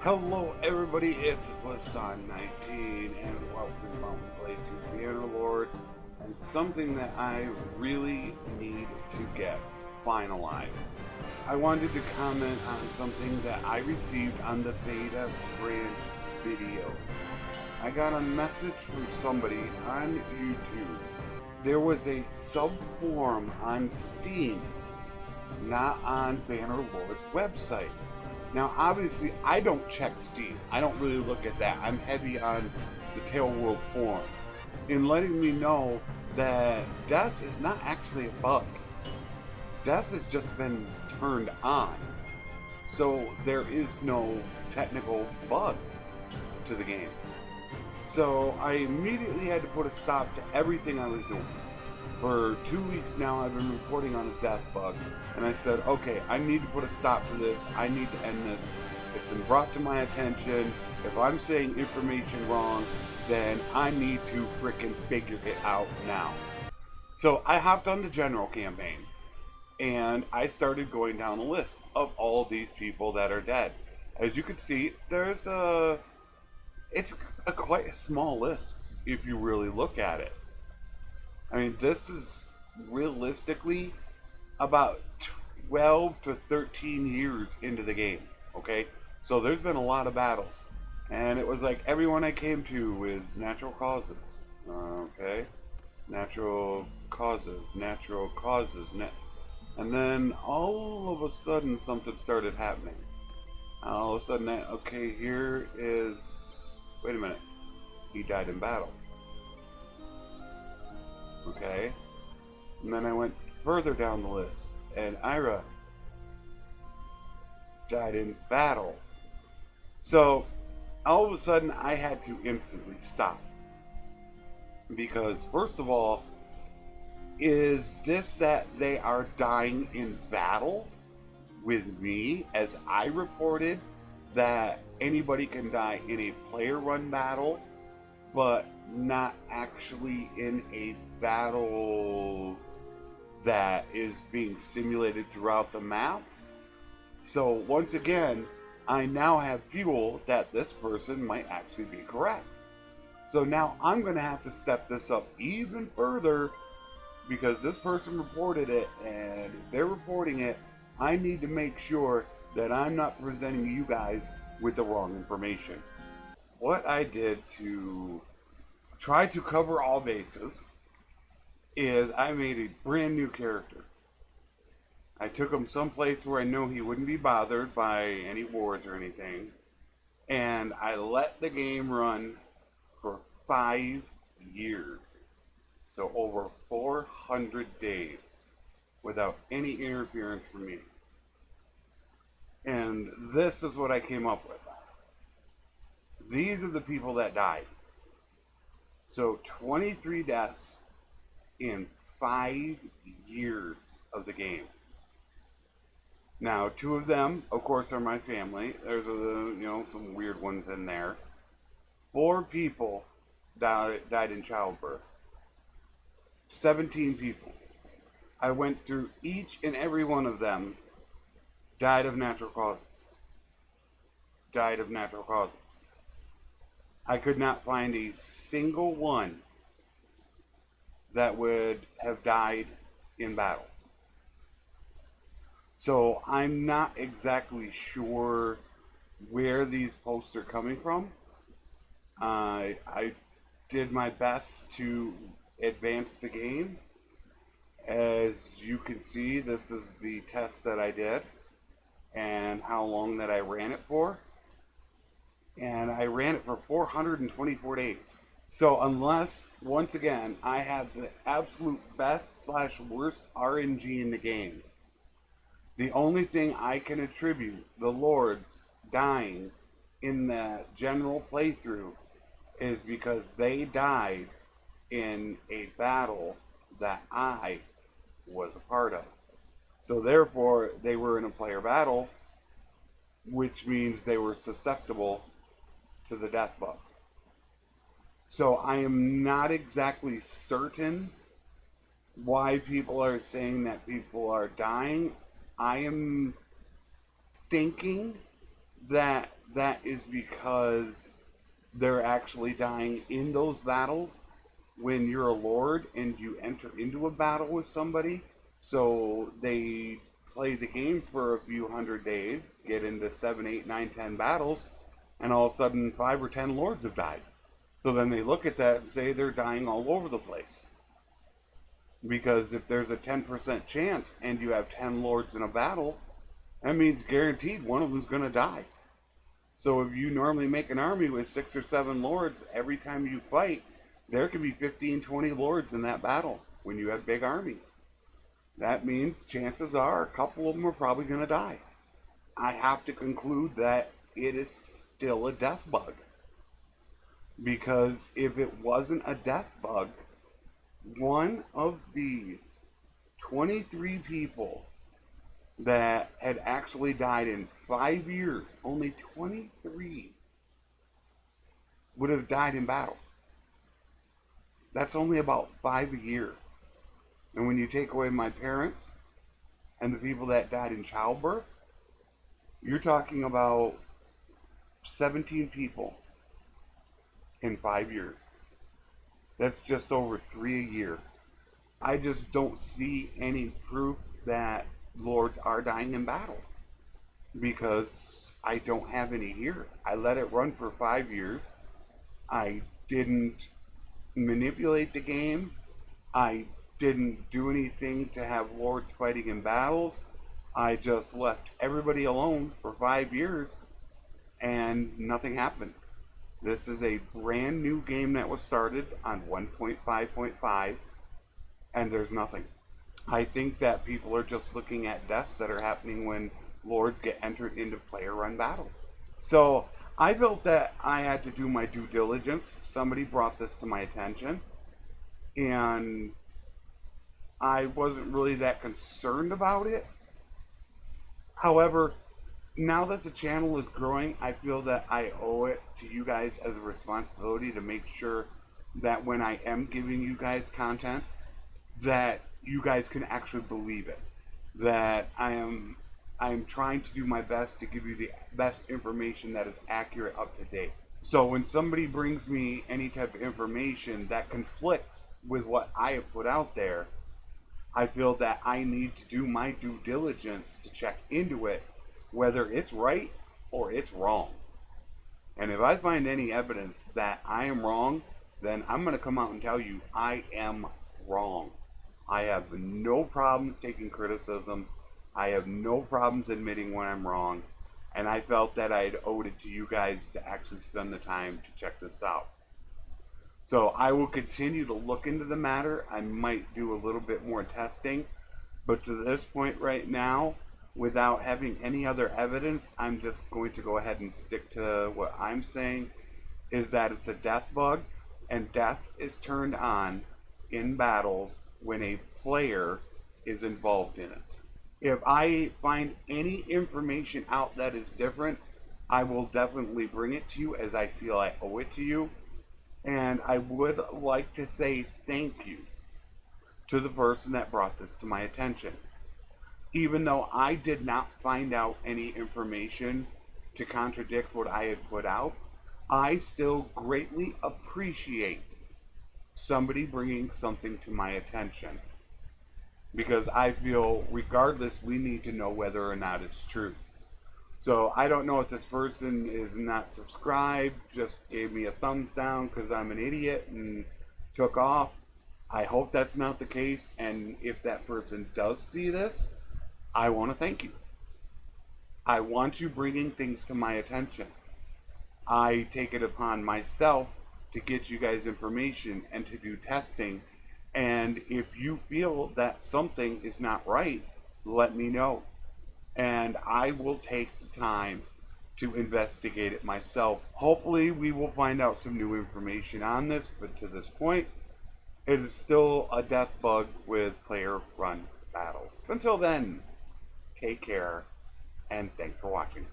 Hello everybody, it's Flesson19 and welcome to Bannerlord and something that I really need to get finalized. I wanted to comment on something that I received on the beta branch video. I got a message from somebody on YouTube. There was a sub-forum on Steam, not on Bannerlord's website. Now, obviously, I don't check Steam. I don't really look at that. I'm heavy on the Tail World forums in letting me know that death is not actually a bug. Death has just been turned on. So there is no technical bug to the game. So I immediately had to put a stop to everything I was doing. For 2 weeks now, I've been reporting on a death bug, and I said, okay, I need to put a stop to this. I need to end this. It's been brought to my attention. If I'm saying information wrong, then I need to frickin' figure it out now. So I hopped on the general campaign, and I started going down a list of all these people that are dead. As you can see, it's quite a small list if you really look at it. I mean, this is realistically about 12 to 13 years into the game, okay? So there's been a lot of battles. And it was like everyone I came to is natural causes, okay? Natural causes. And then all of a sudden something started happening. All of a sudden, okay, here is... Wait a minute. He died in battle. Okay, and then I went further down the list, and Ira died in battle. So, all of a sudden, I had to instantly stop. Because, first of all, is this that they are dying in battle with me, as I reported that anybody can die in a player-run battle, but not actually in a battle that is being simulated throughout the map. So once again, I now have fuel that this person might actually be correct. So now I'm going to have to step this up even further because this person reported it, and if they're reporting it, I need to make sure that I'm not presenting you guys with the wrong information. What I did to try to cover all bases is I made a brand new character. I took him someplace where I know he wouldn't be bothered by any wars or anything, and I let the game run for 5 years. So over 400 days without any interference from me. And this is what I came up with. These are the people that died. So 23 deaths in 5 years of the game. Now, 2 of them, of course, are my family. There's some weird ones in there. 4 people died in childbirth. 17 people. I went through each and every one of them. Died of natural causes. Died of natural causes. I could not find a single one that would have died in battle. So I'm not exactly sure where these posts are coming from. I did my best to advance the game. As you can see, this is the test that I did and how long that I ran it for. And I ran it for 424 days. So unless, once again, I have the absolute best / worst RNG in the game, the only thing I can attribute the Lords dying in the general playthrough is because they died in a battle that I was a part of. So therefore, they were in a player battle, which means they were susceptible to the death bug. So I am not exactly certain why people are saying that people are dying. I am thinking that is because they're actually dying in those battles when you're a lord and you enter into a battle with somebody. So they play the game for a few hundred days, get into 7, 8, 9, 10 battles, and all of a sudden 5 or 10 lords have died. So then they look at that and say they're dying all over the place. Because if there's a 10% chance and you have 10 lords in a battle, that means guaranteed one of them's going to die. So if you normally make an army with 6 or 7 lords, every time you fight, there could be 15, 20 lords in that battle when you have big armies. That means chances are a couple of them are probably going to die. I have to conclude that it is still a death bug. Because if it wasn't a death bug, one of these 23 people that had actually died in 5 years, only 23 would have died in battle. That's only about 5 a year. And when you take away my parents and the people that died in childbirth, you're talking about 17 people in 5 years. That's just over 3 a year. I just don't see any proof that lords are dying in battle because I don't have any here. I let it run for 5 years. I didn't manipulate the game. I didn't do anything to have lords fighting in battles. I just left everybody alone for 5 years and nothing happened. This is a brand new game that was started on 1.5.5 and there's nothing. I think that people are just looking at deaths that are happening when lords get entered into player run battles. So I felt that I had to do my due diligence. Somebody brought this to my attention and I wasn't really that concerned about it. However, now that the channel is growing, I feel that I owe it to you guys as a responsibility to make sure that when I am giving you guys content, that you guys can actually believe it. That I am trying to do my best to give you the best information that is accurate, up to date. So when somebody brings me any type of information that conflicts with what I have put out there, I feel that I need to do my due diligence to check into it, whether it's right or it's wrong. And if I find any evidence that I am wrong, then I'm going to come out and tell you I am wrong. I have no problems taking criticism. I have no problems admitting when I'm wrong. And I felt that I had owed it to you guys to actually spend the time to check this out. So I will continue to look into the matter. I might do a little bit more testing. But to this point right now, without having any other evidence, I'm just going to go ahead and stick to what I'm saying, is that it's a death bug, and death is turned on in battles when a player is involved in it. If I find any information out that is different, I will definitely bring it to you, as I feel I owe it to you. And I would like to say thank you to the person that brought this to my attention. Even though I did not find out any information to contradict what I had put out, I still greatly appreciate somebody bringing something to my attention. Because I feel, regardless, we need to know whether or not it's true. So I don't know if this person is not subscribed, just gave me a thumbs down because I'm an idiot and took off. I hope that's not the case, and if that person does see this, I want to thank you. I want you bringing things to my attention. I take it upon myself to get you guys information and to do testing, and if you feel that something is not right, let me know. And I will take the time to investigate it myself. Hopefully we will find out some new information on this, but to this point, it is still a death bug with player-run battles. Until then, take care, and thanks for watching.